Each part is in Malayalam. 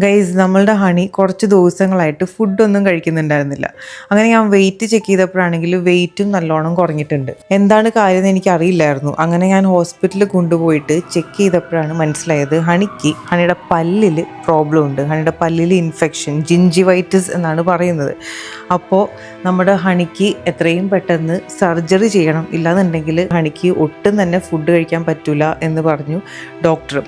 ഗൈസ്, നമ്മളുടെ ഹണി കുറച്ച് ദിവസങ്ങളായിട്ട് ഫുഡൊന്നും കഴിക്കുന്നുണ്ടായിരുന്നില്ല. അങ്ങനെ ഞാൻ വെയിറ്റ് ചെക്ക് ചെയ്തപ്പോഴാണെങ്കിൽ വെയിറ്റും നല്ലോണം കുറഞ്ഞിട്ടുണ്ട്. എന്താണ് കാര്യം എന്ന് എനിക്കറിയില്ലായിരുന്നു. അങ്ങനെ ഞാൻ ഹോസ്പിറ്റലിൽ കൊണ്ടുപോയിട്ട് ചെക്ക് ചെയ്തപ്പോഴാണ് മനസ്സിലായത് ഹണിയുടെ പല്ലിൽ പ്രോബ്ലം ഉണ്ട്. ഹണിയുടെ പല്ലിൽ ഇൻഫെക്ഷൻ, ജിഞ്ചിവൈറ്റിസ് എന്നാണ് പറയുന്നത്. അപ്പോൾ നമ്മുടെ ഹണിക്ക് എത്രയും പെട്ടെന്ന് സർജറി ചെയ്യണം, ഇല്ലാന്നുണ്ടെങ്കിൽ ഹണിക്ക് ഒട്ടും തന്നെ ഫുഡ് കഴിക്കാൻ പറ്റില്ല എന്ന് പറഞ്ഞു ഡോക്ടർ.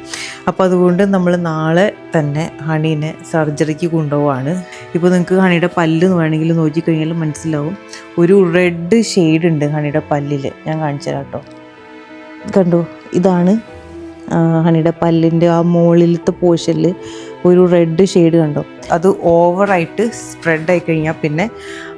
അപ്പോൾ അതുകൊണ്ട് നമ്മൾ നാളെ തന്നെ ഹണീനെ സർജറിക്ക് കൊണ്ടുപോവാണ്. ഇപ്പോൾ നിങ്ങൾക്ക് ഹണിയുടെ പല്ല് വേണമെങ്കിൽ നോക്കിക്കഴിഞ്ഞാൽ മനസ്സിലാവും. ഒരു റെഡ് ഷെയ്ഡ് ഉണ്ട് ഹണിയുടെ പല്ലിൽ. ഞാൻ കാണിച്ചു തരാം കേട്ടോ. കണ്ടോ, ഇതാണ് ഹണിയുടെ പല്ലിൻ്റെ ആ മുകളിലത്തെ പോർഷനിൽ ഒരു റെഡ് ഷെയ്ഡ് കണ്ടോ. അത് ഓവറായിട്ട് സ്പ്രെഡ് ആയി കഴിഞ്ഞാൽ പിന്നെ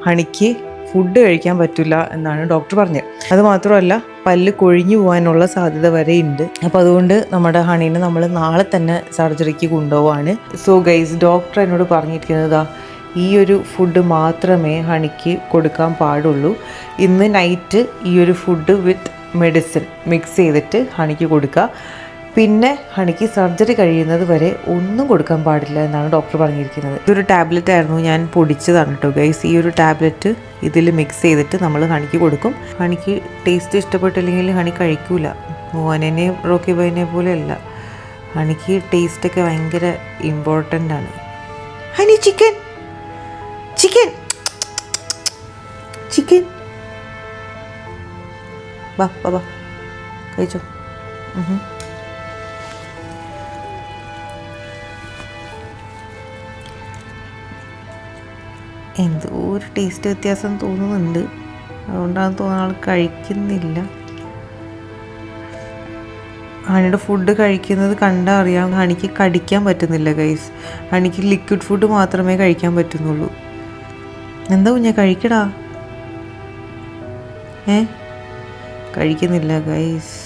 ഹണിക്ക് ഫുഡ് കഴിക്കാൻ പറ്റില്ല എന്നാണ് ഡോക്ടർ പറഞ്ഞത്. അതുമാത്രമല്ല, പല്ല് കൊഴിഞ്ഞു പോകാനുള്ള സാധ്യത വരെ ഉണ്ട്. അപ്പോൾ അതുകൊണ്ട് നമ്മുടെ ഹണീനെ നമ്മൾ നാളെ തന്നെ സർജറിക്ക് കൊണ്ടുപോവാണ്. സോ ഗൈസ്, ഡോക്ടർ എന്നോട് പറഞ്ഞിരിക്കുന്നത് ഈ ഒരു ഫുഡ് മാത്രമേ ഹണിക്ക് കൊടുക്കാൻ പാടുള്ളൂ. ഇന്ന് നൈറ്റ് ഈ ഒരു ഫുഡ് വിത്ത് മെഡിസിൻ മിക്സ് ചെയ്തിട്ട് ഹണിക്ക് കൊടുക്കുക. പിന്നെ ഹണിക്ക് സർജറി കഴിയുന്നത് വരെ ഒന്നും കൊടുക്കാൻ പാടില്ല എന്നാണ് ഡോക്ടർ പറഞ്ഞിരിക്കുന്നത്. ഇതൊരു ടാബ്ലറ്റ് ആയിരുന്നു, ഞാൻ പൊടിച്ചതാണ് കേട്ടോ ഗൈസ്. ഈ ഒരു ടാബ്ലറ്റ് ഇതിൽ മിക്സ് ചെയ്തിട്ട് നമ്മൾ ഹണിക്ക് കൊടുക്കും. ഹണിക്ക് ടേസ്റ്റ് ഇഷ്ടപ്പെട്ടില്ലെങ്കിൽ ഹണി കഴിക്കൂല. മോനെയും റോക്കി ബോയിനെ പോലെയല്ല, ഹണിക്ക് ടേസ്റ്റൊക്കെ ഭയങ്കര ഇമ്പോർട്ടൻ്റ് ആണ്. ഹണി ചിക്കൻ ചിക്കൻ ചിക്കൻ വാ വാ വാ കഴിച്ചോ. എന്തോ ഒരു ടേസ്റ്റ് വ്യത്യാസം തോന്നുന്നുണ്ട്. അതുകൊണ്ടാണ് തോന്നുന്ന ആൾ കഴിക്കുന്നില്ല. ഹണിയുടെ ഫുഡ് കഴിക്കുന്നത് കണ്ടാൽ അറിയാം. ഹണിക്ക് കടിക്കാൻ പറ്റുന്നില്ല ഗൈസ്. ഹണിക്ക് ലിക്വിഡ് ഫുഡ് മാത്രമേ കഴിക്കാൻ പറ്റുന്നുള്ളൂ. എന്താ കുഞ്ഞാ, കഴിക്കടാ. കഴിക്കുന്നില്ല ഗൈസ്.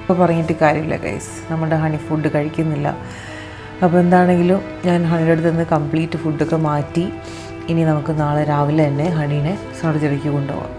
ഇപ്പോൾ പറഞ്ഞിട്ട് കാര്യമില്ല ഗൈസ്, നമ്മുടെ ഹണി ഫുഡ് കഴിക്കുന്നില്ല. അപ്പോൾ എന്താണെങ്കിലും ഞാൻ ഹണിയുടെ അടുത്ത് നിന്ന് കംപ്ലീറ്റ് ഫുഡൊക്കെ മാറ്റി. ഇനി നമുക്ക് നാളെ രാവിലെ തന്നെ ഹണീനെ സർജറിക്ക് കൊണ്ടുപോകാം.